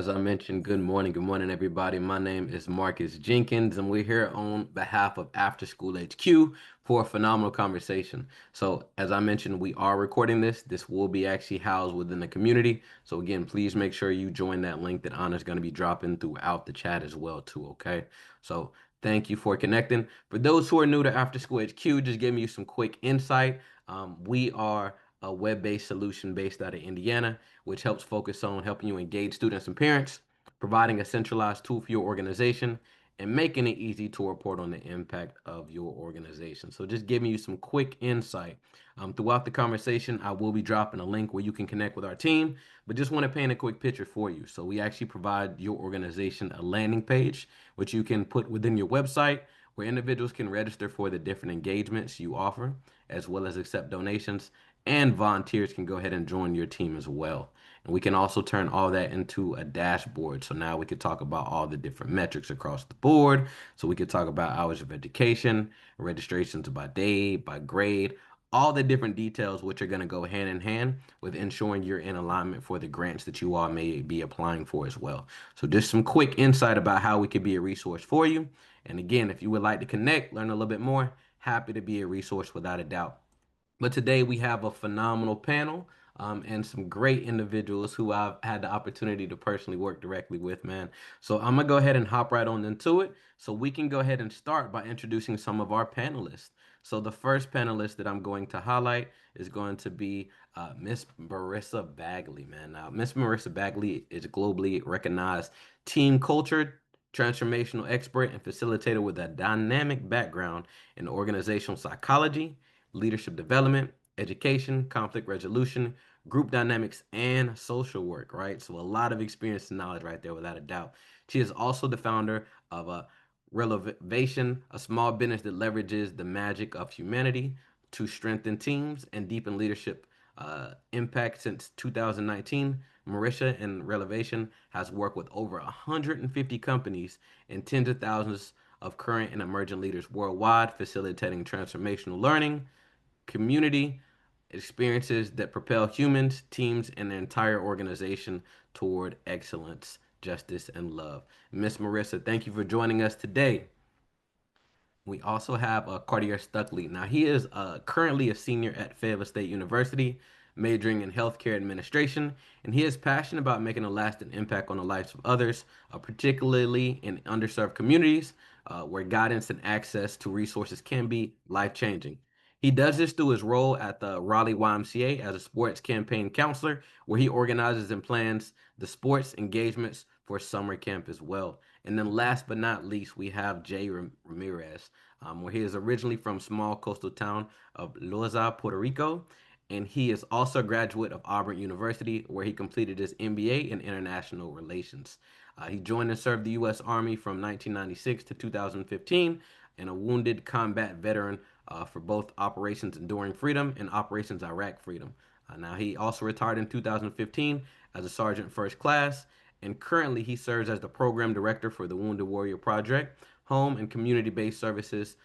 as I mentioned, good morning, everybody. My name is Marcus Jenkins, and we're here on behalf of After School HQ for a phenomenal conversation. So, as I mentioned, we are recording this. This will be actually housed within the community. So, again, please make sure you join that link that Anna's going to be dropping throughout the chat as well, too. Okay. So, thank you for connecting. For those who are new to After School HQ, just giving you some quick insight. We are a web-based solution based out of Indiana, which helps focus on helping you engage students and parents, providing a centralized tool for your organization, and making it easy to report on the impact of your organization. So, just giving you some quick insight. Throughout the conversation, I will be dropping a link where you can connect with our team, but just want to paint a quick picture for you. So, we actually provide your organization a landing page, which you can put within your website where individuals can register for the different engagements you offer, as well as accept donations, and volunteers can go ahead and join your team as well. And we can also turn all that into a dashboard. So now we could talk about all the different metrics across the board. So we could talk about hours of education, registrations by day, by grade, all the different details, which are going to go hand in hand with ensuring you're in alignment for the grants that you all may be applying for as well. So just some quick insight about how we could be a resource for you. And again, if you would like to connect, learn a little bit more, happy to be a resource without a doubt. But today we have a phenomenal panel and some great individuals who I've had the opportunity to personally work directly with, man. So I'm gonna go ahead and hop right on into it. So we can go ahead and start by introducing some of our panelists. So the first panelist that I'm going to highlight is going to be Miss Marissa Bagley, man. Now, Miss Marissa Bagley is a globally recognized team culture transformational expert and facilitator with a dynamic background in organizational psychology, leadership development, education, conflict resolution, group dynamics, and social work, right? So a lot of experience and knowledge right there, without a doubt. She is also the founder of a Relevation, a small business that leverages the magic of humanity to strengthen teams and deepen leadership impact since 2019. Marisha and Relevation has worked with over 150 companies and tens of thousands of current and emerging leaders worldwide, facilitating transformational learning, community experiences that propel humans, teams, and the entire organization toward excellence, justice, and love. Miss Marissa, thank you for joining us today. We also have Cartier Stuckley. Now, he is currently a senior at Fayetteville State University, majoring in healthcare administration, and he is passionate about making a lasting impact on the lives of others, particularly in underserved communities where guidance and access to resources can be life-changing. He does this through his role at the Raleigh YMCA as a sports campaign counselor, where he organizes and plans the sports engagements for summer camp as well. And then last but not least, we have Jay Ramirez, where he is originally from small coastal town of Loza, Puerto Rico. And he is also a graduate of Auburn University, where he completed his MBA in International Relations. He joined and served the U.S. Army from 1996 to 2015, and a wounded combat veteran for both Operations Enduring Freedom and Operations Iraq Freedom. Now, he also retired in 2015 as a Sergeant First Class, and currently he serves as the Program Director for the Wounded Warrior Project, home and community-based services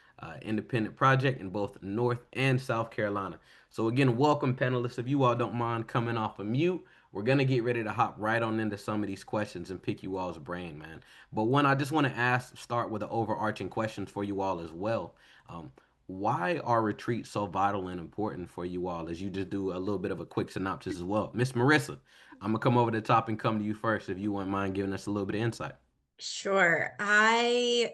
independent project in both North and South Carolina. So again, welcome panelists. If you all don't mind coming off of mute, we're gonna get ready to hop right on into some of these questions and pick you all's brain, man. But one, I just want to start with the overarching questions for you all as well. Um, why are retreats so vital and important for you all? As you just do a little bit of a quick synopsis as well, Miss Marissa. I'm gonna come over the top and come to you first, if you wouldn't mind giving us a little bit of insight. Sure. I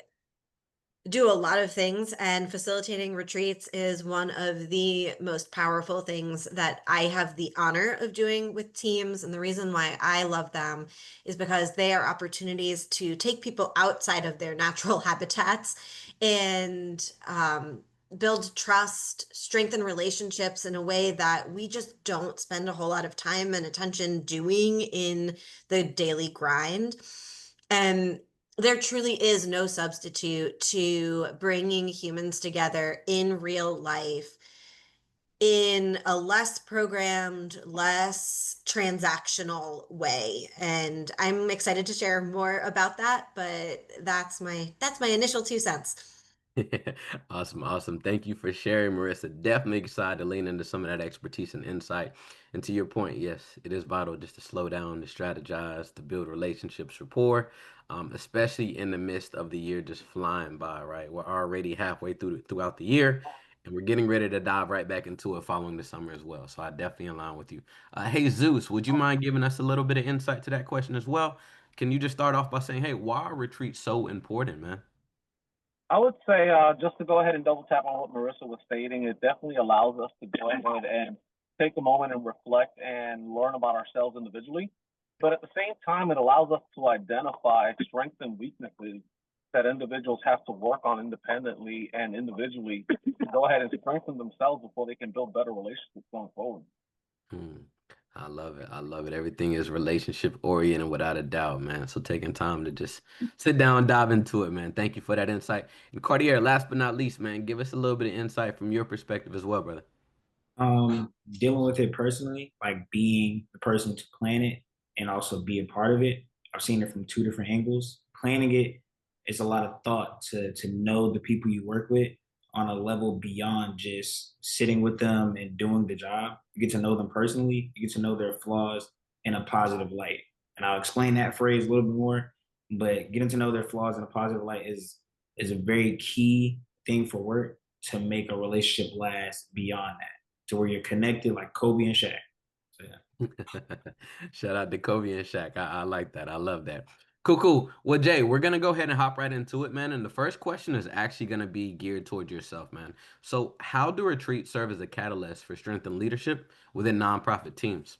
do a lot of things, and facilitating retreats is one of the most powerful things that I have the honor of doing with teams. And the reason why I love them is because they are opportunities to take people outside of their natural habitats and build trust, strengthen relationships in a way that we just don't spend a whole lot of time and attention doing in the daily grind. And there truly is no substitute to bringing humans together in real life in a less programmed, less transactional way. And I'm excited to share more about that, but that's my initial 2 cents. Awesome, awesome. Thank you for sharing, Marissa. Definitely excited to lean into some of that expertise and insight. And to your point, yes, it is vital just to slow down, to strategize, to build relationships, rapport, especially in the midst of the year just flying by, right? We're already halfway throughout the year, and we're getting ready to dive right back into it following the summer as well. So I definitely align with you. Hey, Zeus, would you mind giving us a little bit of insight to that question as well? Can you just start off by saying, hey, why are retreats so important, man? I would say, just to go ahead and double tap on what Marissa was stating, it definitely allows us to go ahead and take a moment and reflect and learn about ourselves individually. But at the same time, it allows us to identify strengths and weaknesses that individuals have to work on independently and individually to go ahead and strengthen themselves before they can build better relationships going forward. Hmm. I love it. I love it. Everything is relationship oriented without a doubt, man. So taking time to just sit down and dive into it, man. Thank you for that insight. And Cartier, last but not least, man, give us a little bit of insight from your perspective as well, brother. Dealing with it personally, like being the person to plan it and also be a part of it. I've seen it from two different angles. Planning it is a lot of thought to know the people you work with on a level beyond just sitting with them and doing the job. You get to know them personally, you get to know their flaws in a positive light. And I'll explain that phrase a little bit more, but getting to know their flaws in a positive light is a very key thing for work to make a relationship last beyond that to where you're connected like Kobe and Shaq. So yeah. Shout out to Kobe and Shaq. I like that. I love that. Cool, cool. Well, Jay, we're gonna go ahead and hop right into it, man. And the first question is actually gonna be geared towards yourself, man. So, how do retreats serve as a catalyst for strength and leadership within nonprofit teams?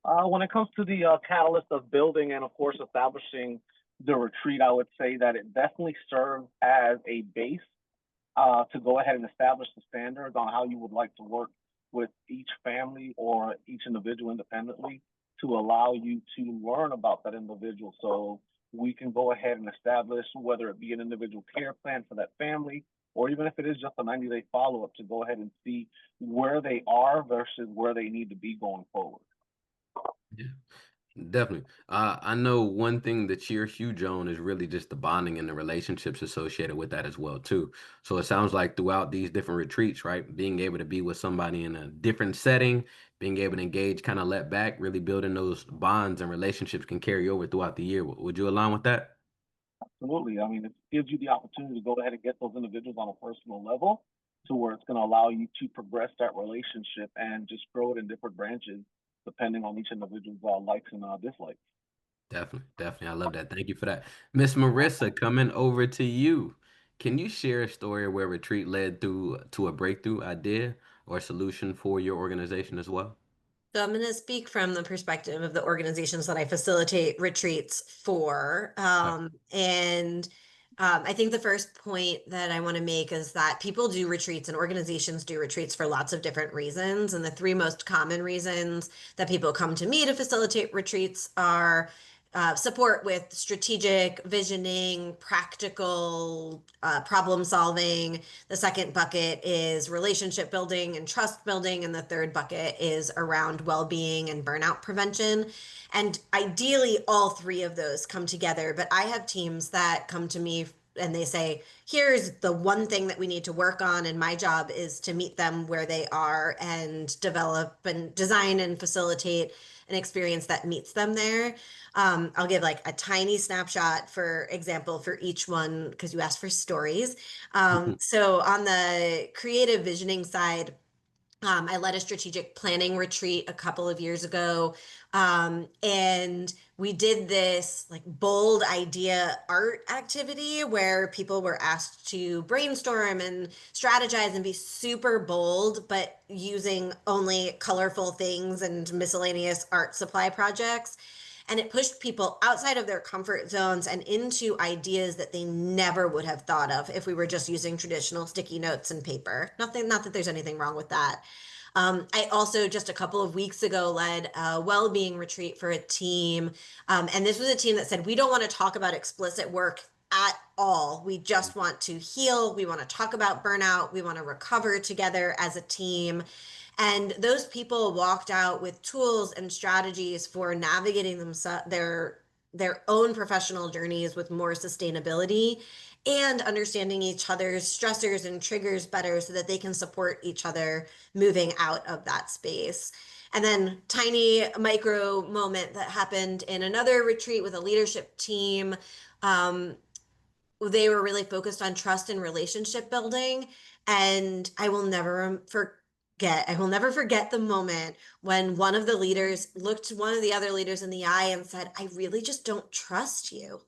When it comes to the catalyst of building and, of course, establishing the retreat, I would say that it definitely serves as a base to go ahead and establish the standards on how you would like to work with each family or each individual independently to allow you to learn about that individual. So we can go ahead and establish whether it be an individual care plan for that family or even if it is just a 90-day follow up to go ahead and see where they are versus where they need to be going forward. Yeah. Definitely. I know one thing that you're huge on is really just the bonding and the relationships associated with that as well too. So it sounds like throughout these different retreats, right, being able to be with somebody in a different setting, being able to engage, kind of let back, really building those bonds and relationships can carry over throughout the year. Would you align with that? Absolutely. I mean, it gives you the opportunity to go ahead and get those individuals on a personal level to where it's going to allow you to progress that relationship and just grow it in different branches depending on each individual's likes and dislikes. Definitely, definitely. I love that. Thank you for that. Miss Marissa, coming over to you. Can you share a story where retreat led through to a breakthrough idea or solution for your organization as well? So I'm going to speak from the perspective of the organizations that I facilitate retreats for. I think the first point that I want to make is that people do retreats and organizations do retreats for lots of different reasons. And the three most common reasons that people come to me to facilitate retreats are support with strategic visioning, practical problem solving. The second bucket is relationship building and trust building. And the third bucket is around well being and burnout prevention. And ideally, all three of those come together. But I have teams that come to me and they say, here's the one thing that we need to work on. And my job is to meet them where they are and develop and design and facilitate an experience that meets them there. I'll give like a tiny snapshot, for example, for each one, because you asked for stories. So on the creative visioning side, I led a strategic planning retreat a couple of years ago. And we did this like bold idea art activity where people were asked to brainstorm and strategize and be super bold, but using only colorful things and miscellaneous art supply projects. And it pushed people outside of their comfort zones and into ideas that they never would have thought of if we were just using traditional sticky notes and paper. Nothing, not that there's anything wrong with that. I also just a couple of weeks ago led a well-being retreat for a team. And this was a team that said, we don't want to talk about explicit work at all. We just want to heal. We want to talk about burnout. We want to recover together as a team. And those people walked out with tools and strategies for navigating themselves their own professional journeys with more sustainability and understanding each other's stressors and triggers better so that they can support each other moving out of that space. And then tiny micro moment that happened in another retreat with a leadership team. They were really focused on trust and relationship building. And I will never forget the moment when one of the leaders looked one of the other leaders in the eye and said, I really just don't trust you.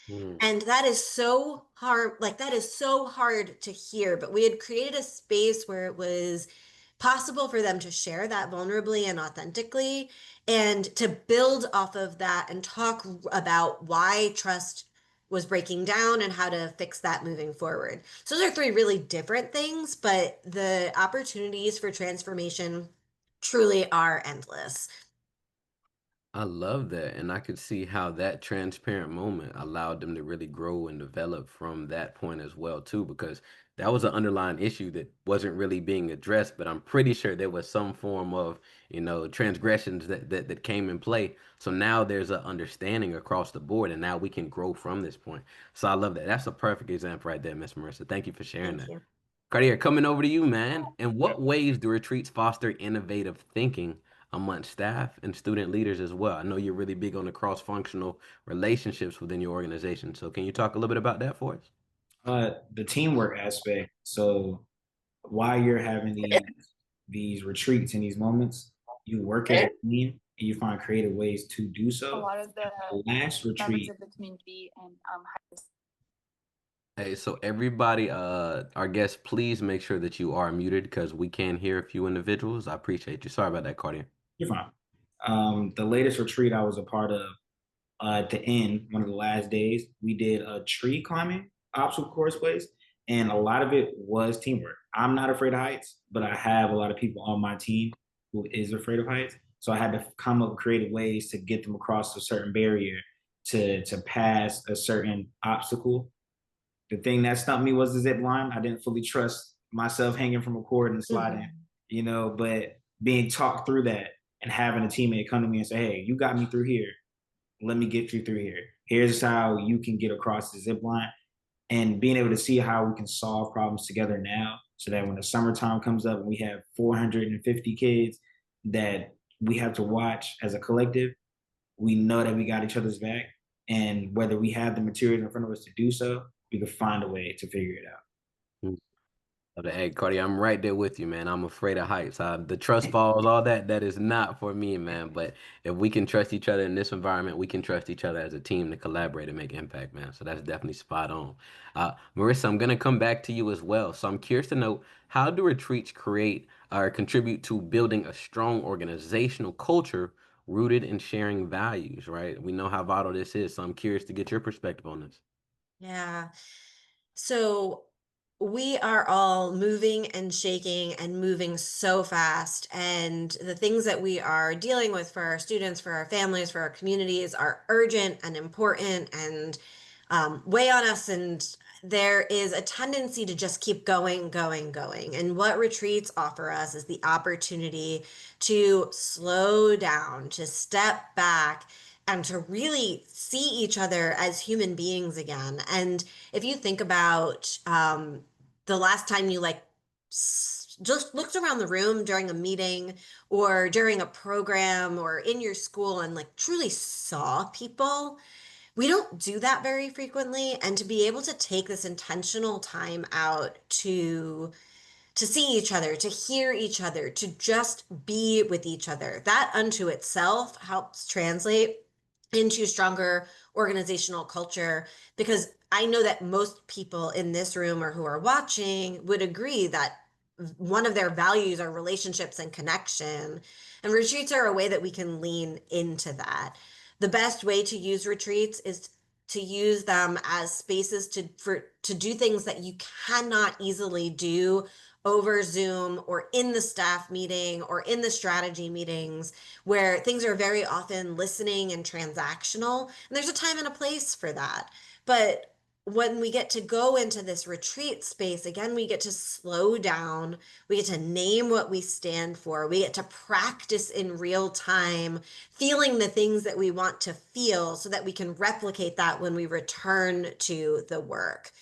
Mm. And that is so hard, like that is so hard to hear. But we had created a space where it was possible for them to share that vulnerably and authentically and to build off of that and talk about why trust was breaking down and how to fix that moving forward. So those are three really different things, but the opportunities for transformation truly are endless. I love that. And I could see how that transparent moment allowed them to really grow and develop from that point as well, too, because that was an underlying issue that wasn't really being addressed. But I'm pretty sure there was some form of, transgressions that came in play. So now there's an understanding across the board, and now we can grow from this point. So I love that. That's a perfect example right there, Miss Marissa. Thank you for sharing Thank that. you. Cartier, coming over to you, man. In what ways do retreats foster innovative thinking amongst staff and student leaders as well? I know you're really big on the cross-functional relationships within your organization. So can you talk a little bit about that for us? The teamwork aspect. So while you're having these retreats and these moments, you work as a team and you find creative ways to do A so. lot of the The last members retreat, of the community and Hey, so everybody, our guests, please make sure that you are muted because we can hear a few individuals. I appreciate you. Sorry about that, Cartier. you're fine. The latest retreat I was a part of, at the end, one of the last days, we did a tree climbing obstacle course place, and a lot of it was teamwork. I'm not afraid of heights, but I have a lot of people on my team who is afraid of heights. So I had to come up with creative ways to get them across a certain barrier to pass a certain obstacle. The thing that stumped me was the zip line. I didn't fully trust myself hanging from a cord and sliding, Mhm. but being talked through that and having a teammate come to me and say, hey, you got me through here, let me get you through here. Here's how you can get across the zip line, and being able to see how we can solve problems together now so that when the summertime comes up and we have 450 kids that we have to watch as a collective, we know that we got each other's back. And whether we have the material in front of us to do so, we can find a way to figure it out. Hey, Cardi, I'm right there with you, man. I'm afraid of heights. The trust falls, all that is not for me, man. But if we can trust each other in this environment, we can trust each other as a team to collaborate and make impact, man. So that's definitely spot on. Marissa, I'm gonna come back to you as well. So I'm curious to know, how do retreats create or contribute to building a strong organizational culture rooted in sharing values, right? We know how vital this is. So I'm curious to get your perspective on this. Yeah. So we are all moving and shaking and moving so fast. And the things that we are dealing with for our students, for our families, for our communities are urgent and important and weigh on us. And there is a tendency to just keep going, going, going. And what retreats offer us is the opportunity to slow down, to step back, and to really see each other as human beings again. And if you think about the last time you just looked around the room during a meeting or during a program or in your school and like truly saw people, we don't do that very frequently. And to be able to take this intentional time out to see each other, to hear each other, to just be with each other, that unto itself helps translate into stronger organizational culture. Because I know that most people in this room or who are watching would agree that one of their values are relationships and connection. And retreats are a way that we can lean into that. The best way to use retreats is to use them as spaces to do things that you cannot easily do over Zoom or in the staff meeting or in the strategy meetings where things are very often listening and transactional. And there's a time and a place for that. But when we get to go into this retreat space, again, we get to slow down. We get to name what we stand for. We get to practice in real time, feeling the things that we want to feel so that we can replicate that when we return to the work.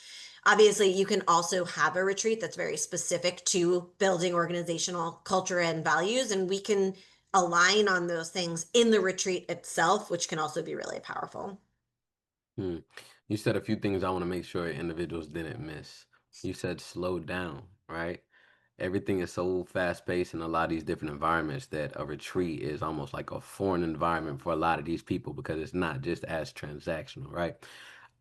Obviously, you can also have a retreat that's very specific to building organizational culture and values, and we can align on those things in the retreat itself, which can also be really powerful. Hmm. You said a few things I want to make sure individuals didn't miss. You said slow down, right? Everything is so fast paced in a lot of these different environments that a retreat is almost like a foreign environment for a lot of these people because it's not just as transactional, right?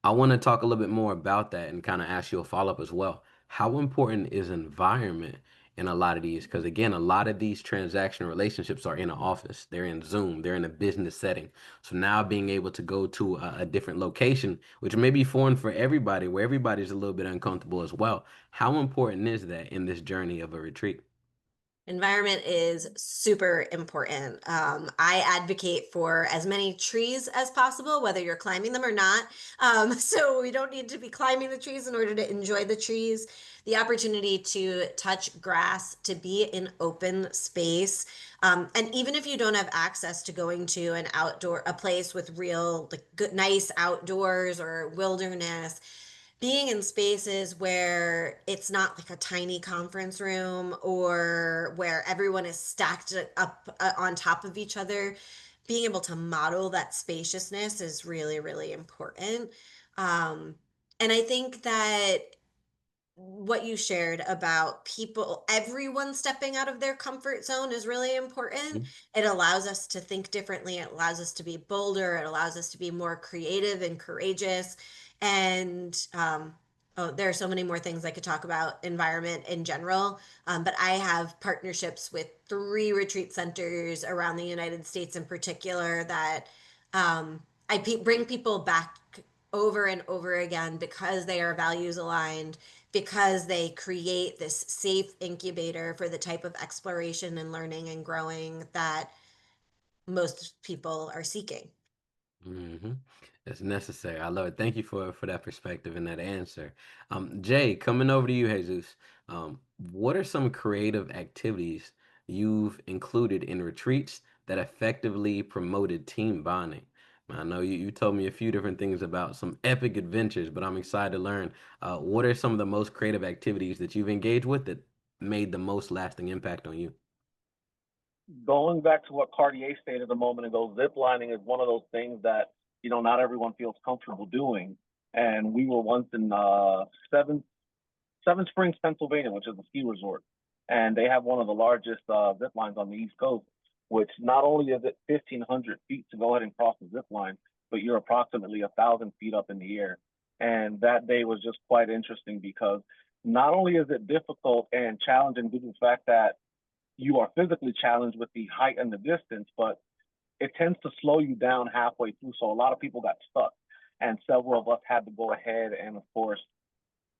I want to talk a little bit more about that and kind of ask you a follow up as well. How important is environment in a lot of these? Because again, a lot of these transactional relationships are in an office, they're in Zoom, they're in a business setting. So now being able to go to a different location, which may be foreign for everybody, where everybody's a little bit uncomfortable as well. How important is that in this journey of a retreat? Environment is super important. I advocate for as many trees as possible, whether you're climbing them or not. So we don't need to be climbing the trees in order to enjoy the trees. The opportunity to touch grass, to be in open space. And even if you don't have access to going to a place with real, like good, nice outdoors or wilderness, being in spaces where it's not like a tiny conference room or where everyone is stacked up on top of each other, being able to model that spaciousness is really, really important. Um, and I think that what you shared about people, everyone stepping out of their comfort zone is really important. Mhm. It allows us to think differently. It allows us to be bolder. It allows us to be more creative and courageous. And oh, there are so many more things I could talk about environment in general. But I have partnerships with 3 retreat centers around the United States in particular that bring people back over and over again because they are values aligned, because they create this safe incubator for the type of exploration and learning and growing that most people are seeking. hmm It's necessary. I love it. Thank you for that perspective and that answer. Jay, coming over to you, Jesus. What are some creative activities you've included in retreats that effectively promoted team bonding? I know you told me a few different things about some epic adventures, but I'm excited to learn what are some of the most creative activities that you've engaged with that made the most lasting impact on you? Going back to what Cartier stated a moment ago, zip lining is one of those things that, not everyone feels comfortable doing. And we were once in Seven Springs, Pennsylvania, which is a ski resort. And they have one of the largest zip lines on the East Coast, which not only is it 1,500 feet to go ahead and cross the zip line, but you're approximately 1,000 feet up in the air. And that day was just quite interesting because not only is it difficult and challenging due to the fact that you are physically challenged with the height and the distance, but it tends to slow you down halfway through. So a lot of people got stuck, and several of us had to go ahead and, of course,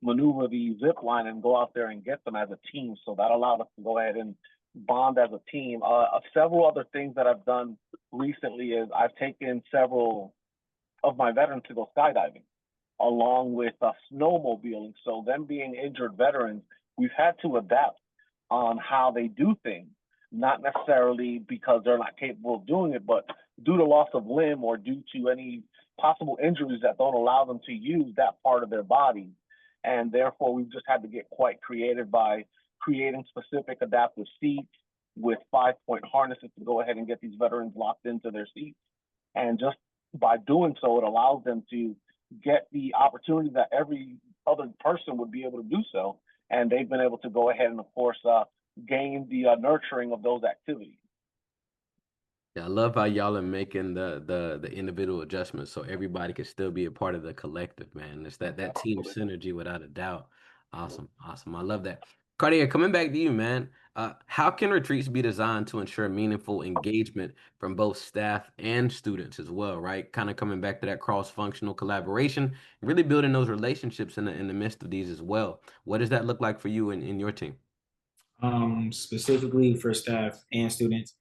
maneuver the zip line and go out there and get them as a team. So that allowed us to go ahead and bond as a team. Several other things that I've done recently is I've taken several of my veterans to go skydiving along with snowmobiling. So them being injured veterans, we've had to adapt on how they do things, not necessarily because they're not capable of doing it, but due to loss of limb or due to any possible injuries that don't allow them to use that part of their body. And therefore, we've just had to get quite creative by creating specific adaptive seats with 5-point harnesses to go ahead and get these veterans locked into their seats. And just by doing so, it allows them to get the opportunity that every other person would be able to do so. And they've been able to go ahead and, of course, gain the nurturing of those activities. Yeah, I love how y'all are making the individual adjustments so everybody can still be a part of the collective, man. It's that team Absolutely. synergy without a doubt. Awesome, awesome. I love that. Cartier, coming back to you, man. How can retreats be designed to ensure meaningful engagement from both staff and students as well, right? Kind of coming back to that cross-functional collaboration, really building those relationships in the midst of these as well. What does that look like for you and in your team? Specifically for staff and students,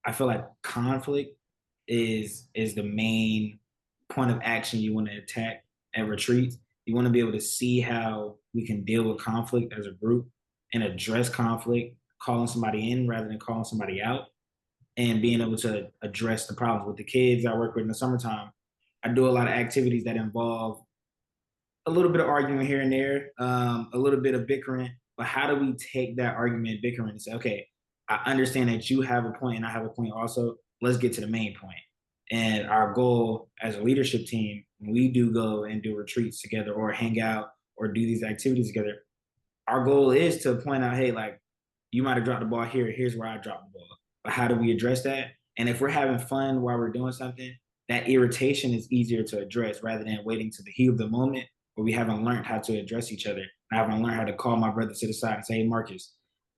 I feel like conflict is the main point of action you want to attack at retreats. You want to be able to see how we can deal with conflict as a group and address conflict, calling somebody in rather than calling somebody out, and being able to address the problems with the kids I work with in the summertime. I do a lot of activities that involve a little bit of argument here and there, a little bit of bickering, but how do we take that argument, bickering, and say, okay, I understand that you have a point and I have a point also. Let's get to the main point. And our goal as a leadership team, when we do go and do retreats together or hang out or do these activities together, our goal is to point out, hey, like you might have dropped the ball here. Here's where I dropped the ball. But how do we address that? And if we're having fun while we're doing something, that irritation is easier to address rather than waiting to the heat of the moment where we haven't learned how to address each other. I haven't learned how to call my brother to the side and say, hey, Marcus,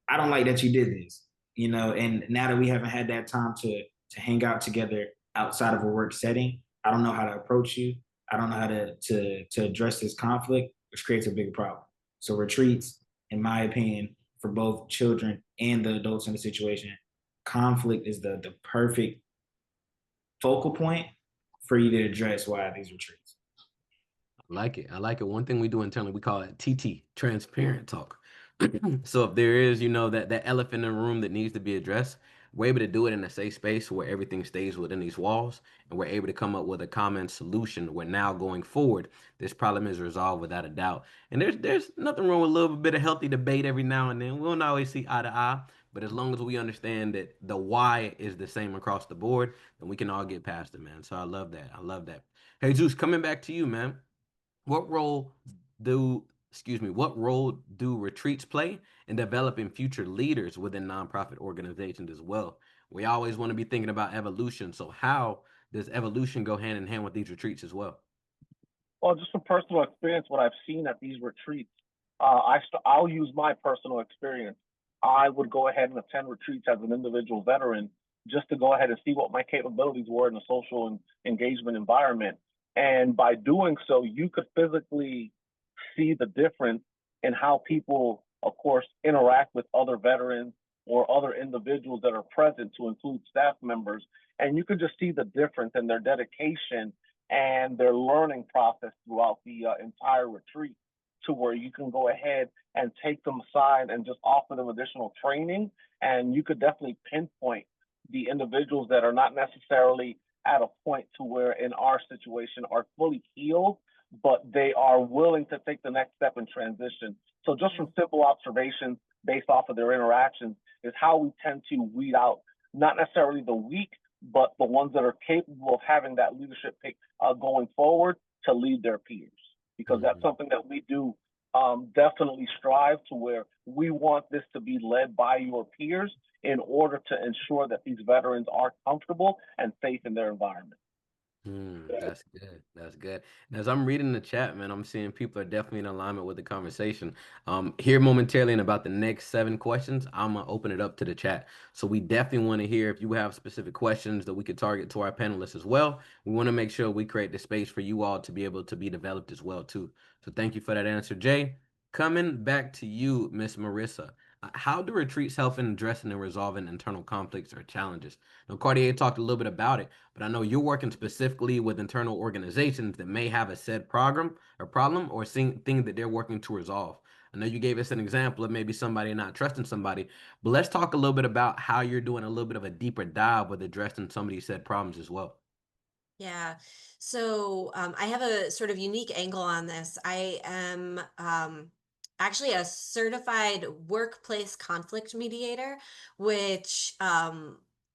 I don't like that you did this, you know, and now that we haven't had that time to hang out together outside of a work setting, I don't know how to approach you. I don't know how to address this conflict, which creates a bigger problem. So retreats, in my opinion, for both children and the adults in the situation, conflict is the perfect focal point for you to address why these retreats. I like it. I like it. One thing we do internally, we call it TT, transparent talk. So if there is, that elephant in the room that needs to be addressed, we're able to do it in a safe space where everything stays within these walls, and we're able to come up with a common solution where now going forward, this problem is resolved without a doubt. And there's nothing wrong with a little bit of healthy debate every now and then. We won't always see eye to eye, but as long as we understand that the why is the same across the board, then we can all get past it, man. So I love that. I love that. Hey, Zeus, coming back to you, man. What role what role do retreats play in developing future leaders within nonprofit organizations as well? We always want to be thinking about evolution. So how does evolution go hand in hand with these retreats as well? Well, just from personal experience, what I've seen at these retreats, I'll use my personal experience. I would go ahead and attend retreats as an individual veteran just to go ahead and see what my capabilities were in a social and engagement environment. And by doing so, you could physically see the difference in how people, of course, interact with other veterans or other individuals that are present, to include staff members. And you could just see the difference in their dedication and their learning process throughout the entire retreat, to where you can go ahead and take them aside and just offer them additional training. And you could definitely pinpoint the individuals that are not necessarily at a point to where in our situation are fully healed, but they are willing to take the next step in transition. So just from simple observations based off of their interactions is how we tend to weed out not necessarily the weak, but the ones that are capable of having that leadership pick going forward to lead their peers. Because that's something that we do definitely strive to, where we want this to be led by your peers in order to ensure that these veterans are comfortable and safe in their environment. That's good. That's good. And as I'm reading the chat, man, I'm seeing people are definitely in alignment with the conversation. Here momentarily in about the next 7 questions, I'm gonna open it up to the chat. So we definitely want to hear if you have specific questions that we could target to our panelists as well. We want to make sure we create the space for you all to be able to be developed as well too. So thank you for that answer, Jay. Coming back to you, Miss Marissa. How do retreats help in addressing and resolving internal conflicts or challenges? Now, Cartier talked a little bit about it, but I know you're working specifically with internal organizations that may have a said problem or thing that they're working to resolve. I know you gave us an example of maybe somebody not trusting somebody, but let's talk a little bit about how you're doing a little bit of a deeper dive with addressing some of these said problems as well. Yeah. So I have a sort of unique angle on this. I am actually a certified workplace conflict mediator, which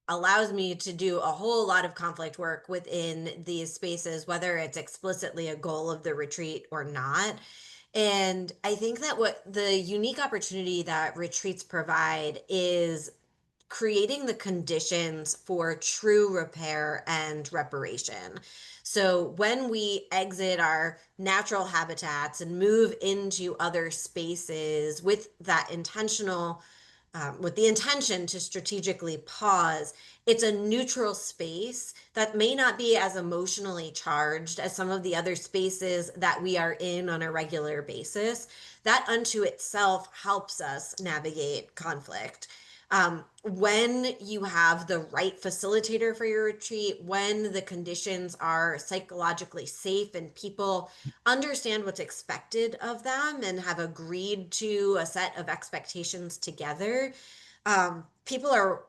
allows me to do a whole lot of conflict work within these spaces, whether it's explicitly a goal of the retreat or not. And I think that what the unique opportunity that retreats provide is creating the conditions for true repair and reparation. So when we exit our natural habitats and move into other spaces with that with the intention to strategically pause, it's a neutral space that may not be as emotionally charged as some of the other spaces that we are in on a regular basis. That unto itself helps us navigate conflict. When you have the right facilitator for your retreat, when the conditions are psychologically safe and people understand what's expected of them and have agreed to a set of expectations together, people are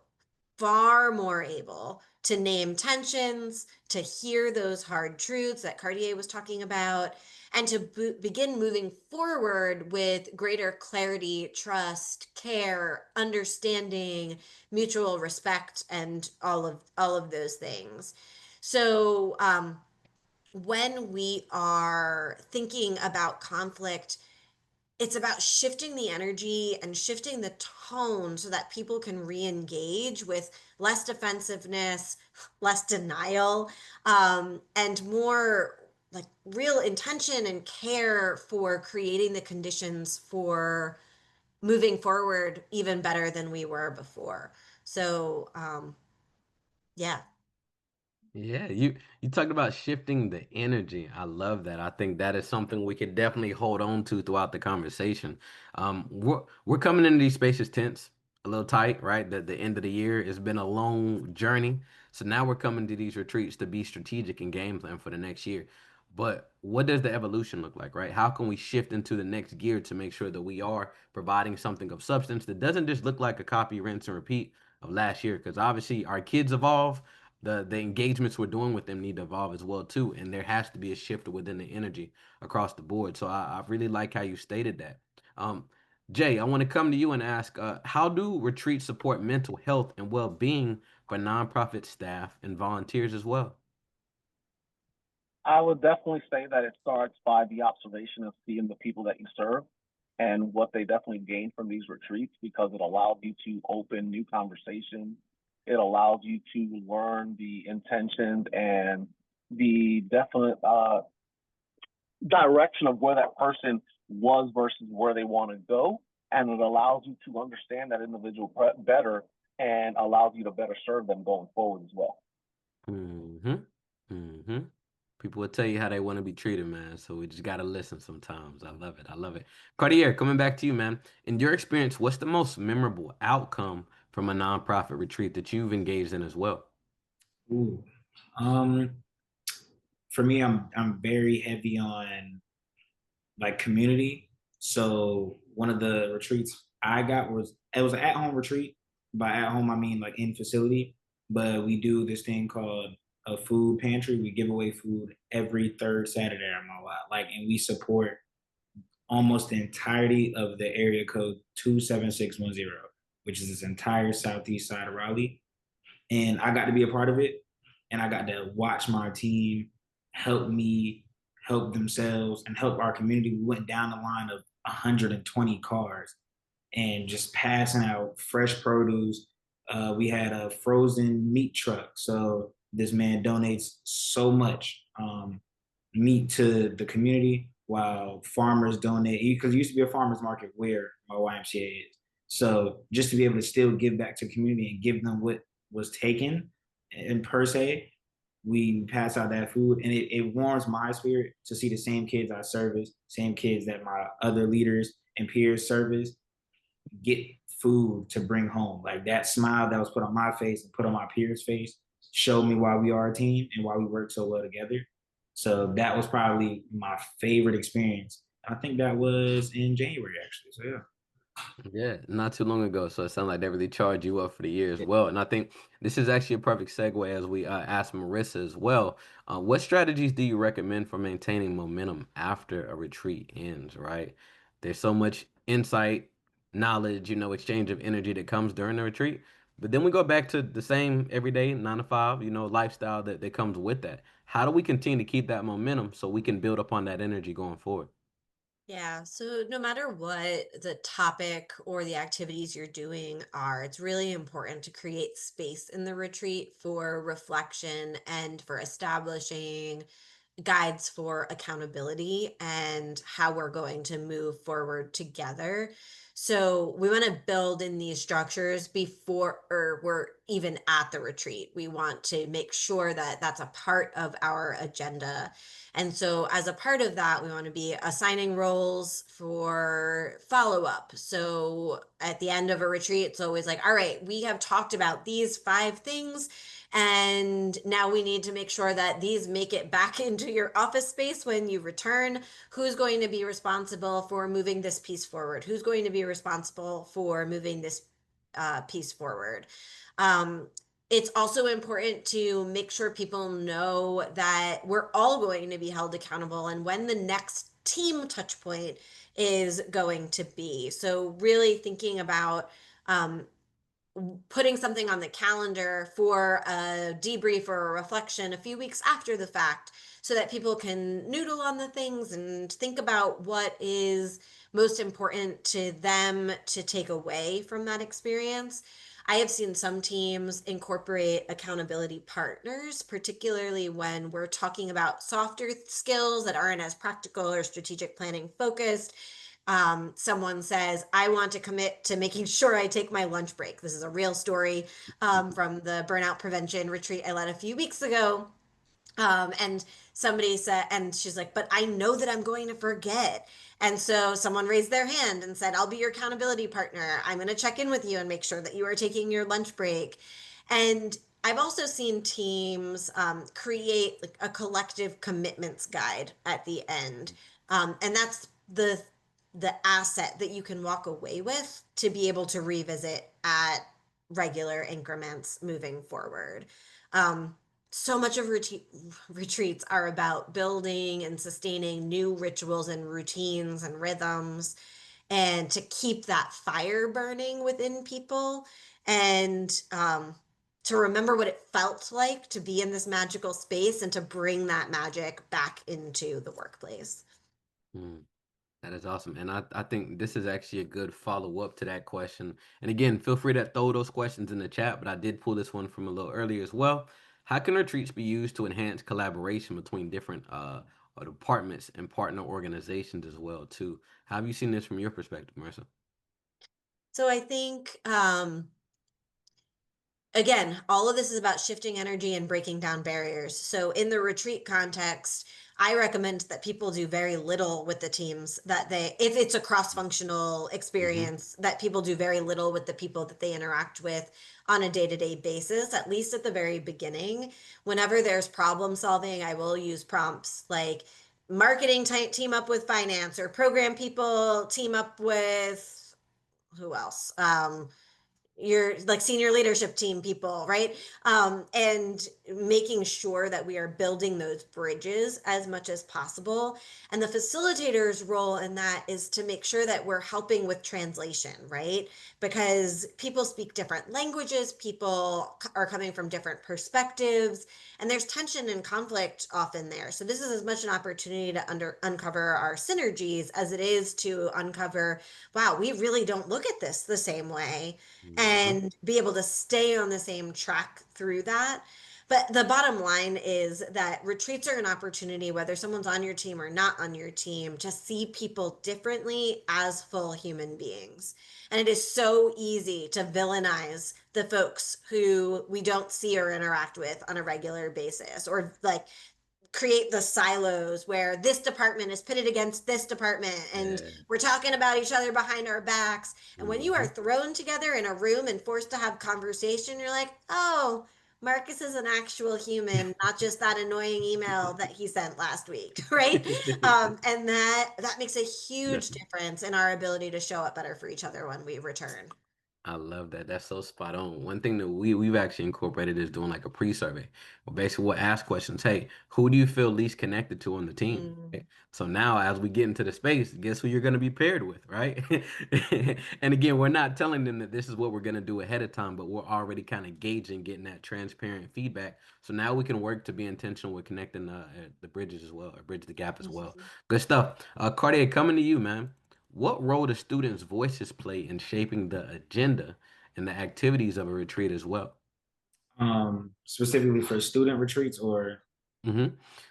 far more able to name tensions, to hear those hard truths that Cartier was talking about, and to begin moving forward with greater clarity, trust, care, understanding, mutual respect, and all of those things. So when we are thinking about conflict, it's about shifting the energy and shifting the tone so that people can re-engage with less defensiveness, less denial, and more like real intention and care for creating the conditions for moving forward even better than we were before. So yeah. Yeah, you talked about shifting the energy. I love that. I think that is something we could definitely hold on to throughout the conversation. We're coming into these spaces tense, a little tight, right? The end of the year has been a long journey. So now we're coming to these retreats to be strategic and game plan for the next year. But what does the evolution look like, right? How can we shift into the next gear to make sure that we are providing something of substance that doesn't just look like a copy, rinse, and repeat of last year? Because obviously our kids evolve, the engagements we're doing with them need to evolve as well too, and there has to be a shift within the energy across the board. So I really like how you stated that. um Jay, I want to come to you and ask, how do retreats support mental health and well-being for nonprofit staff and volunteers as well? I would definitely say that it starts by the observation of seeing the people that you serve and what they definitely gain from these retreats because it allows you to open new conversations. It allows you to learn the intentions and the definite direction of where that person was versus where they want to go. And it allows you to understand that individual better and allows you to better serve them going forward as well. Mm-hmm. Mm-hmm. People will tell you how they want to be treated, man. So we just gotta listen sometimes. I love it. I love it. Cartier, coming back to you, man. In your experience, what's the most memorable outcome from a nonprofit retreat that you've engaged in as well? Ooh. Um, for me, I'm very heavy on like community. So one of the retreats I got was it was an at home retreat. By at home I mean like in facility, but we do this thing called a food pantry. We give away food every third Saturday. I'm not lie. Like, and we support almost the entirety of the area code 27610, which is this entire southeast side of Raleigh. And I got to be a part of it. And I got to watch my team help me help themselves and help our community. We went down the line of 120 cars and just passing out fresh produce. We had a frozen meat truck. So this man donates so much meat to the community while farmers donate, because it used to be a farmers market where my YMCA is. So just to be able to still give back to the community and give them what was taken in per se, we pass out that food and it warms my spirit to see the same kids I service, same kids that my other leaders and peers service get food to bring home. Like that smile that was put on my face and put on my peers' face showed me why we are a team and why we work so well together. So that was probably my favorite experience. I think that was in January actually. So yeah. Yeah, not too long ago. So it sounds like they really charged you up for the year as well. And I think this is actually a perfect segue as we ask Marissa as well. What strategies do you recommend for maintaining momentum after a retreat ends, right? There's so much insight, knowledge, exchange of energy that comes during the retreat. But then we go back to the same everyday 9 to 5, lifestyle that comes with that. How do we continue to keep that momentum so we can build upon that energy going forward? Yeah, so no matter what the topic or the activities you're doing are, it's really important to create space in the retreat for reflection and for establishing guides for accountability and how we're going to move forward together. So we want to build in these structures before or we're even at the retreat. We want to make sure that that's a part of our agenda. And so as a part of that, we want to be assigning roles for follow up. So at the end of a retreat, it's always like, all right, we have talked about these 5 things. And now we need to make sure that these make it back into your office space when you return. Who's going to be responsible for moving this piece forward? Who's going to be responsible for moving this piece forward? Um, it's also important to make sure people know that we're all going to be held accountable and when the next team touch point is going to be. So really thinking about um, putting something on the calendar for a debrief or a reflection a few weeks after the fact so that people can noodle on the things and think about what is most important to them to take away from that experience. I have seen some teams incorporate accountability partners, particularly when we're talking about softer skills that aren't as practical or strategic planning focused. Someone says, I want to commit to making sure I take my lunch break. This is a real story from the burnout prevention retreat I led a few weeks ago. And somebody said, and she's like, but I know that I'm going to forget. And so someone raised their hand and said, I'll be your accountability partner. I'm going to check in with you and make sure that you are taking your lunch break. And I've also seen teams create like a collective commitments guide at the end. And that's the asset that you can walk away with to be able to revisit at regular increments moving forward. Um, so much of retreats are about building and sustaining new rituals and routines and rhythms and to keep that fire burning within people and to remember what it felt like to be in this magical space and to bring that magic back into the workplace. Mm. That is awesome. And I think this is actually a good follow-up to that question. And again, feel free to throw those questions in the chat, but I did pull this one from a little earlier as well. How can retreats be used to enhance collaboration between different departments and partner organizations as well, too? How have you seen this from your perspective, Marissa? So I think again, all of this is about shifting energy and breaking down barriers. So in the retreat context, I recommend that people do very little with the teams that if it's a cross-functional Mm-hmm. experience, that people do very little with the people that they interact with on a day-to-day basis, at least at the very beginning. Whenever there's problem solving, I will use prompts like marketing team up with finance or program people team up with who else? Your like senior leadership team people, right? And making sure that we are building those bridges as much as possible. And the facilitator's role in that is to make sure that we're helping with translation, right? Because people speak different languages, people are coming from different perspectives, and there's tension and conflict often there. So this is as much an opportunity to uncover our synergies as it is to uncover, wow, we really don't look at this the same way Mm-hmm. and be able to stay on the same track through that. But the bottom line is that retreats are an opportunity, whether someone's on your team or not on your team, to see people differently as full human beings. And it is so easy to villainize the folks who we don't see or interact with on a regular basis, or like create the silos where this department is pitted against this department and Yeah. we're talking about each other behind our backs. And when you Mm-hmm. are thrown together in a room and forced to have conversation, you're like, oh, Marcus is an actual human, not just that annoying email that he sent last week, right? And that makes a Yeah. huge difference in our ability to show up better for each other when we return. I love that. That's so spot on. One thing that we've actually incorporated is doing like a pre-survey. Well, basically we'll ask questions. Hey, who do you feel least connected to on the team? Mm. Okay. So now as we get into the space, guess who you're going to be paired with, right? And again, we're not telling them that this is what we're going to do ahead of time, but we're already kind of gauging, getting that transparent feedback. So now we can work to be intentional with connecting the bridges as well, or bridge the gap as well. Mhm. Good stuff. Cartier, coming to you, man. What role do students' voices play in shaping the agenda and the activities of a retreat as well? Specifically for student retreats or Hmm.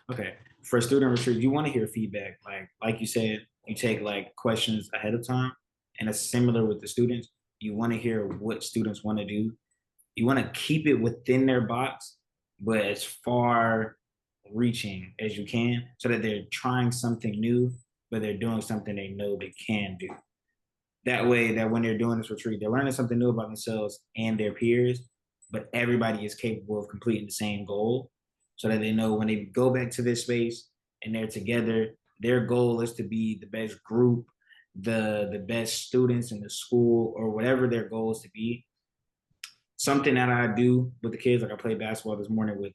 okay, for student retreats, you want to hear feedback. Like you said, you take like questions ahead of time, and it's similar with the students. You want to hear what students want to do. You want to keep it within their box, but as far reaching as you can, so that they're trying something new, but they're doing something they know they can do. That way, that when they're doing this retreat, they're learning something new about themselves and their peers, but everybody is capable of completing the same goal, so that they know when they go back to this space and they're together, their goal is to be the best group, the best students in the school, or whatever their goal is to be, something that I do with the kids. Like I played basketball this morning with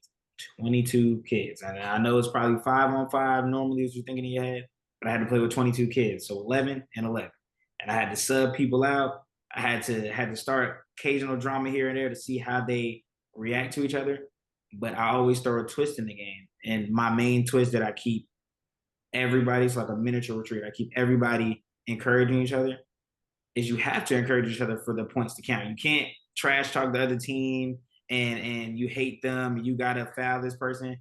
22 kids. And I know it's probably 5-on-5 normally as you're thinking in your head, but I had to play with 22 kids. So 11 and 11. And I had to sub people out. I had to start occasional drama here and there to see how they react to each other. But I always throw a twist in the game. And my main twist that I keep everybody's like a miniature retreat. I keep everybody encouraging each other is you have to encourage each other for the points to count. You can't trash talk the other team and you hate them. You gotta foul this person.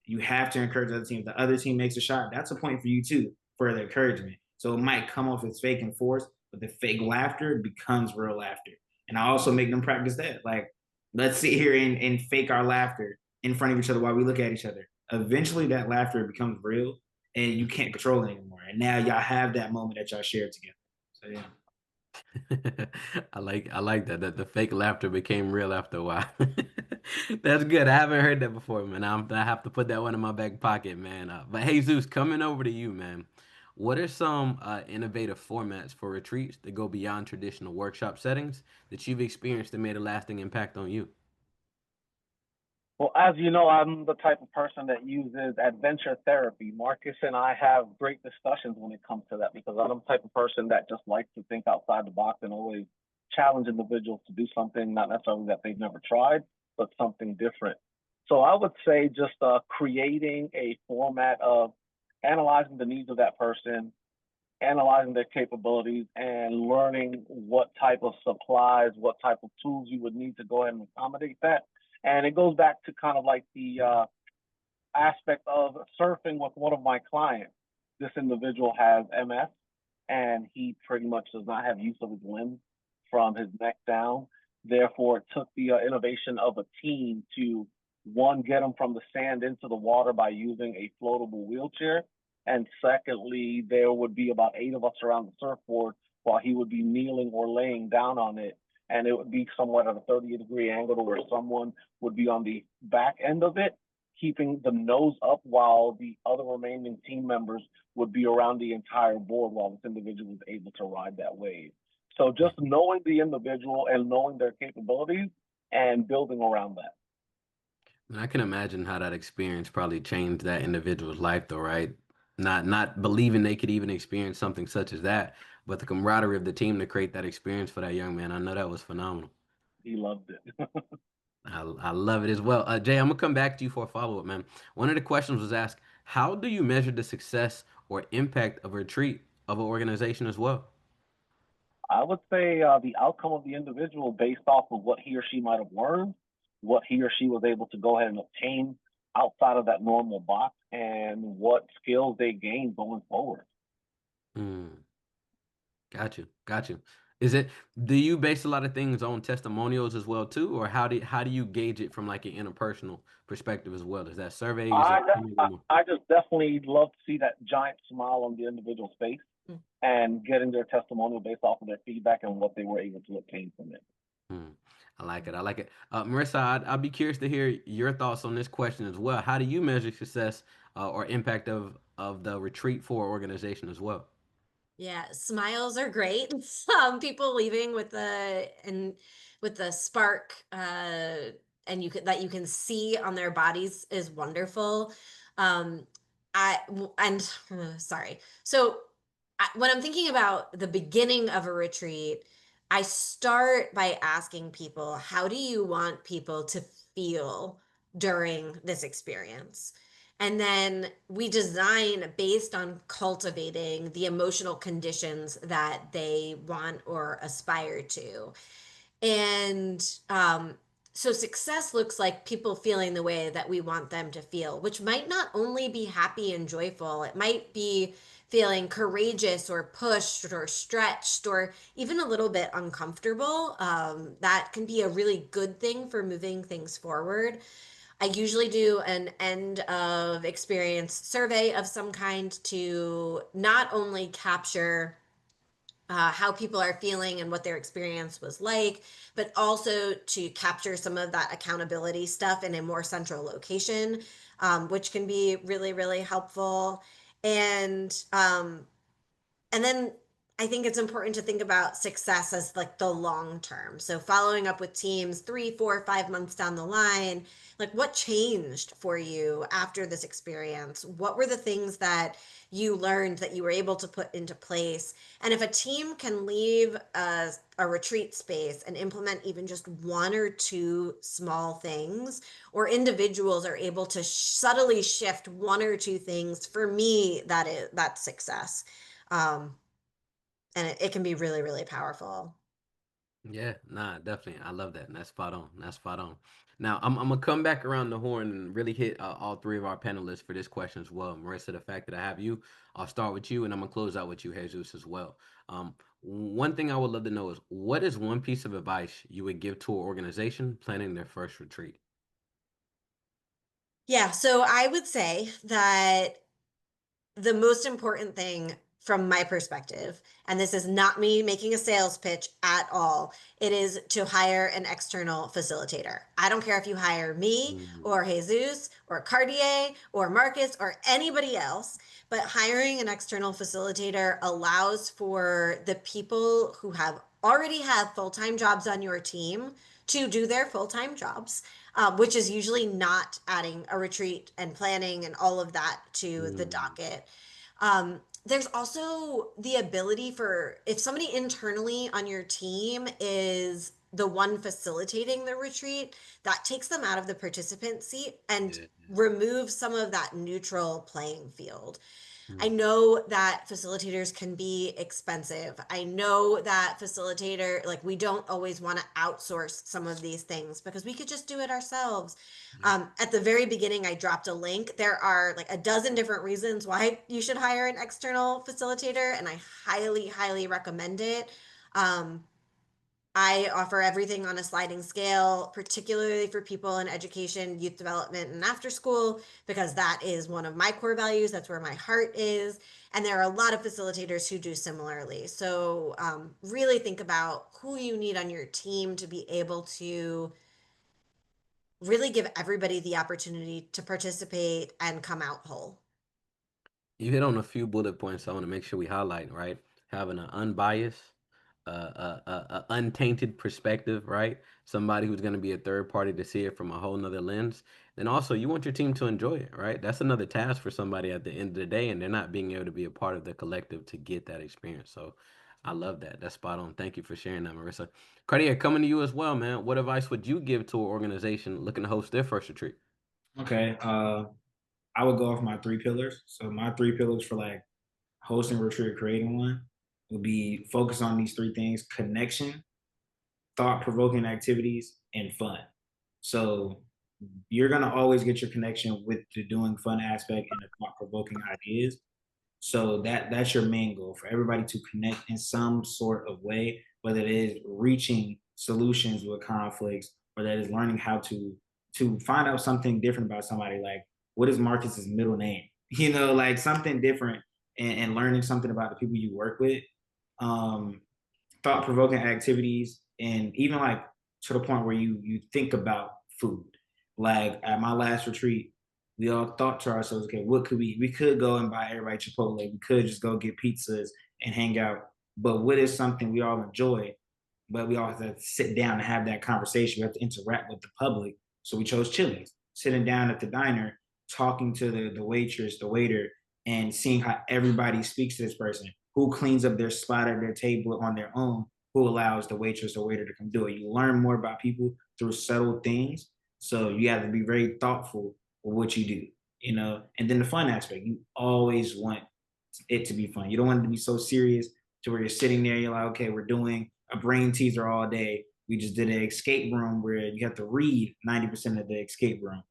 You have to encourage the other team. If the other team makes a shot, that's a point for you too for the encouragement. So it might come off as fake and forced, but the fake laughter becomes real laughter. And I also make them practice that. Like, let's sit here and fake our laughter in front of each other while we look at each other. Eventually, that laughter becomes real, and you can't control it anymore. And now y'all have that moment that y'all share together. So yeah. I like that the fake laughter became real after a while. That's good. I haven't heard that before, man. I have to put that one in my back pocket, man. But Jesus, coming over to you, man. What are some innovative formats for retreats that go beyond traditional workshop settings that you've experienced that made a lasting impact on you? Well, as you know, I'm the type of person that uses adventure therapy. Marcus and I have great discussions when it comes to that because I'm the type of person that just likes to think outside the box and always challenge individuals to do something, not necessarily that they've never tried, but something different. So I would say just creating a format of analyzing the needs of that person, analyzing their capabilities, and learning what type of supplies, what type of tools you would need to go ahead and accommodate that. And it goes back to kind of like the aspect of surfing with one of my clients. This individual has MS and he pretty much does not have use of his limbs from his neck down. Therefore, it took the innovation of a team to one, get him from the sand into the water by using a floatable wheelchair. And secondly, there would be about 8 of us around the surfboard while he would be kneeling or laying down on it. And it would be somewhat at a 30-degree angle to where someone would be on the back end of it, keeping the nose up while the other remaining team members would be around the entire board while this individual was able to ride that wave. So just knowing the individual and knowing their capabilities and building around that. And I can imagine how that experience probably changed that individual's life, though, right? Not believing they could even experience something such as that, but the camaraderie of the team to create that experience for that young man. I know that was phenomenal. He loved it. I love it as well. Jay, I'm gonna come back to you for a follow-up, man. One of the questions was asked, how do you measure the success or impact of a retreat of an organization as well? I would say the outcome of the individual based off of what he or she might have learned, what he or she was able to go ahead and obtain outside of that normal box, and what skills they gained going forward. Hmm. Got you. Got you. Is it, do you base a lot of things on testimonials as well too, or how do you gauge it from like an interpersonal perspective as well? Is that surveys or I, tell me a I little more? I just definitely love to see that giant smile on the individual's face Mm. and getting their testimonial based off of their feedback and what they were able to obtain from it. Hmm. I like it. I like it. Marissa, I'd be curious to hear your thoughts on this question as well. How do you measure success or impact of the retreat for organization as well? Yeah, smiles are great. People leaving with the spark, and you can see on their bodies is wonderful. Um, sorry. So when I'm thinking about the beginning of a retreat, I start by asking people, how do you want people to feel during this experience? And then we design based on cultivating the emotional conditions that they want or aspire to. And so success looks like people feeling the way that we want them to feel, which might not only be happy and joyful, it might be feeling courageous or pushed or stretched or even a little bit uncomfortable. That can be a really good thing for moving things forward. I usually do an end of experience survey of some kind to not only capture how people are feeling and what their experience was like, but also to capture some of that accountability stuff in a more central location, which can be really, really helpful. And um, and then I think it's important to think about success as like the long term. So following up with teams 3, 4, 5 months down the line, like what changed for you after this experience? What were the things that you learned that you were able to put into place? And if a team can leave a retreat space and implement even just one or two small things, or individuals are able to subtly shift one or two things, for me, that's success. Um, and it can be really, really powerful. Yeah, nah, definitely. I love that. And that's spot on. That's spot on. Now, I'm gonna come back around the horn and really hit all three of our panelists for this question as well. Marissa, the fact that I have you, I'll start with you, and I'm gonna close out with you, Jesus, as well. One thing I would love to know is what is one piece of advice you would give to an organization planning their first retreat? Yeah, so I would say that the most important thing from my perspective, and this is not me making a sales pitch at all, it is to hire an external facilitator. I don't care if you hire me Mm, or Jesus or Cartier or Marcus or anybody else, but hiring an external facilitator allows for the people who have already have full-time jobs on your team to do their full-time jobs, which is usually not adding a retreat and planning and all of that to the mm, docket. There's also the ability for if somebody internally on your team is the one facilitating the retreat, that takes them out of the participant seat and yeah. removes some of that neutral playing field. I Mm. know that facilitators can be expensive. I know that like we don't always want to outsource some of these things because we could just do it ourselves. Yeah. At the very beginning, I dropped a link. There are like a dozen different reasons why you should hire an external facilitator, and I highly, highly recommend it. Um, I offer everything on a sliding scale, particularly for people in education, youth development, and after school, because that is one of my core values. That's where my heart is. And there are a lot of facilitators who do similarly. So, really think about who you need on your team to be able to really give everybody the opportunity to participate and come out whole. You hit on a few bullet points I want to make sure we highlight, right? Having an unbiased, untainted perspective, right? Somebody who's going to be a third party to see it from a whole nother lens. Then also, you want your team to enjoy it, right? That's another task for somebody at the end of the day, and they're not being able to be a part of the collective to get that experience. So I love that. That's spot on. Thank you for sharing that, Marissa. Cartier, coming to you as well, man. What advice would you give to an organization looking to host their first retreat? Okay. I would go off my three pillars. So my three pillars for like hosting a retreat or creating one would be focus on these three things: connection, thought provoking activities, and fun. So you're gonna always get your connection with the doing fun aspect and the thought provoking ideas. So that's your main goal for everybody to connect in some sort of way, whether it is reaching solutions with conflicts or that is learning how to find out something different about somebody, like what is Marcus's middle name? Like something different and learning something about the people you work with. Um, thought provoking activities and even like to the point where you think about food. Like at my last retreat, we all thought to ourselves, okay, what could we could go and buy everybody Chipotle. We could just go get pizzas and hang out. But what is something we all enjoy, but we all have to sit down and have that conversation. We have to interact with the public. So we chose Chili's, sitting down at the diner, talking to the waitress, the waiter, and seeing how everybody speaks to this person, who cleans up their spot at their table on their own, who allows the waitress or waiter to come do it. You learn more about people through subtle things. So you have to be very thoughtful with what you do. And then the fun aspect, you always want it to be fun. You don't want it to be so serious to where you're sitting there, you're like, okay, we're doing a brain teaser all day. We just did an escape room where you have to read 90% of the escape room.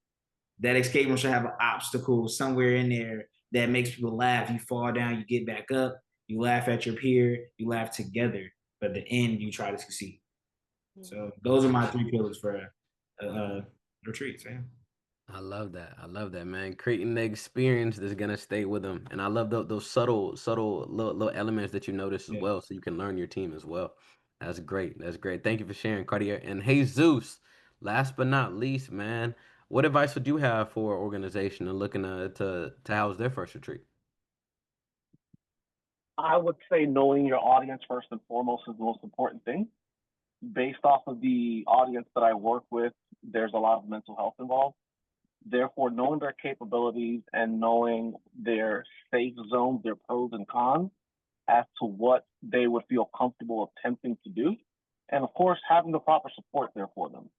That escape room should have an obstacle somewhere in there that makes people laugh. You fall down, you get back up, you laugh at your peer, you laugh together. But at the end, you try to succeed. So those are my three pillars for retreats. Yeah. I love that. I love that, man. Creating the experience that's gonna stay with them, and I love those subtle little elements that you notice as Yeah. well, so you can learn your team as well. That's great. That's great. Thank you for sharing, Cartier. And Jesus, last but not least, man, what advice would you have for an organization and looking to house their first retreat? I would say knowing your audience first and foremost is the most important thing. Based off of the audience that I work with, there's a lot of mental health involved. Therefore, knowing their capabilities and knowing their safe zones, their pros and cons as to what they would feel comfortable attempting to do. And of course, having the proper support there for them.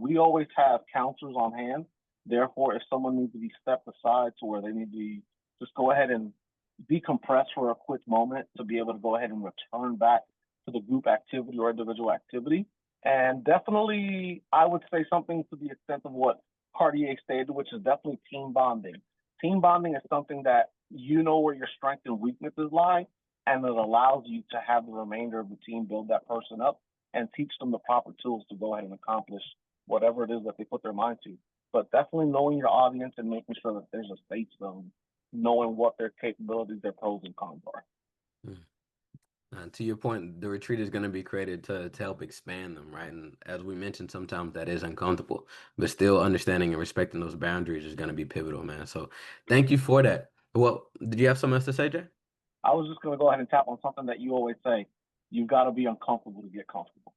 We always have counselors on hand. Therefore, if someone needs to be stepped aside to where they need to be, just go ahead and decompress for a quick moment to be able to go ahead and return back to the group activity or individual activity. And definitely, I would say something to the extent of what Cartier stated, which is definitely team bonding. Team bonding is something that you know where your strengths and weaknesses lie, and it allows you to have the remainder of the team build that person up and teach them the proper tools to go ahead and accomplish whatever it is that they put their mind to. But definitely knowing your audience and making sure that there's a safe zone, knowing what their capabilities, their pros and cons are. To your point, the retreat is going to be created to help expand them, right? And as we mentioned, sometimes that is uncomfortable, but still understanding and respecting those boundaries is going to be pivotal, man. So thank you for that. Well, did you have something else to say, Jay? I was just going to go ahead and tap on something that you always say. You've got to be uncomfortable to get comfortable.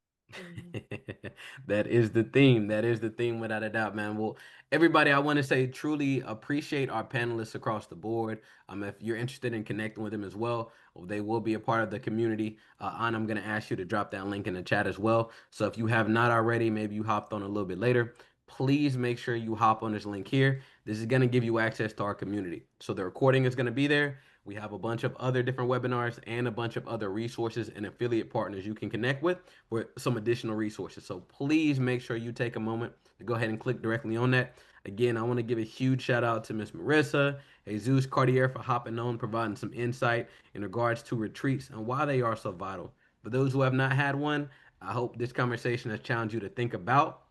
That is the theme. That is the theme without a doubt, man. Well, everybody, I want to say truly appreciate our panelists across the board. If you're interested in connecting with them as well, they will be a part of the community. And I'm going to ask you to drop that link in the chat as well. So if you have not already, maybe you hopped on a little bit later, please make sure you hop on this link here. This is going to give you access to our community. So the recording is going to be there. We have a bunch of other different webinars and a bunch of other resources and affiliate partners you can connect with for some additional resources. So please make sure you take a moment to go ahead and click directly on that. Again, I want to give a huge shout out to Miss Marissa, Jesus Cartier for hopping on, providing some insight in regards to retreats and why they are so vital. For those who have not had one, I hope this conversation has challenged you to think about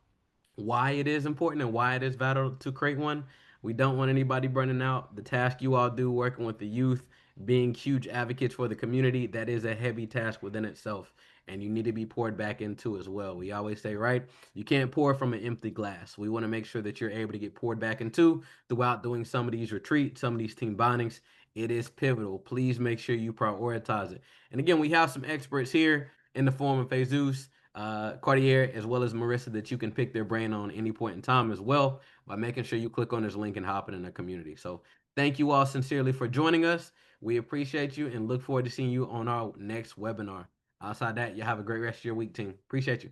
why it is important and why it is vital to create one. We don't want anybody burning out. The task you all do working with the youth, being huge advocates for the community, that is a heavy task within itself. And you need to be poured back into as well. We always say, right? You can't pour from an empty glass. We want to make sure that you're able to get poured back into throughout doing some of these retreats, some of these team bondings. It is pivotal. Please make sure you prioritize it. And again, we have some experts here in the form of Jesus, Cartier, as well as Marissa, that you can pick their brain on any point in time as well by making sure you click on this link and hop in the community. So thank you all sincerely for joining us. We appreciate you and look forward to seeing you on our next webinar. Outside that, you have a great rest of your week, team. Appreciate you.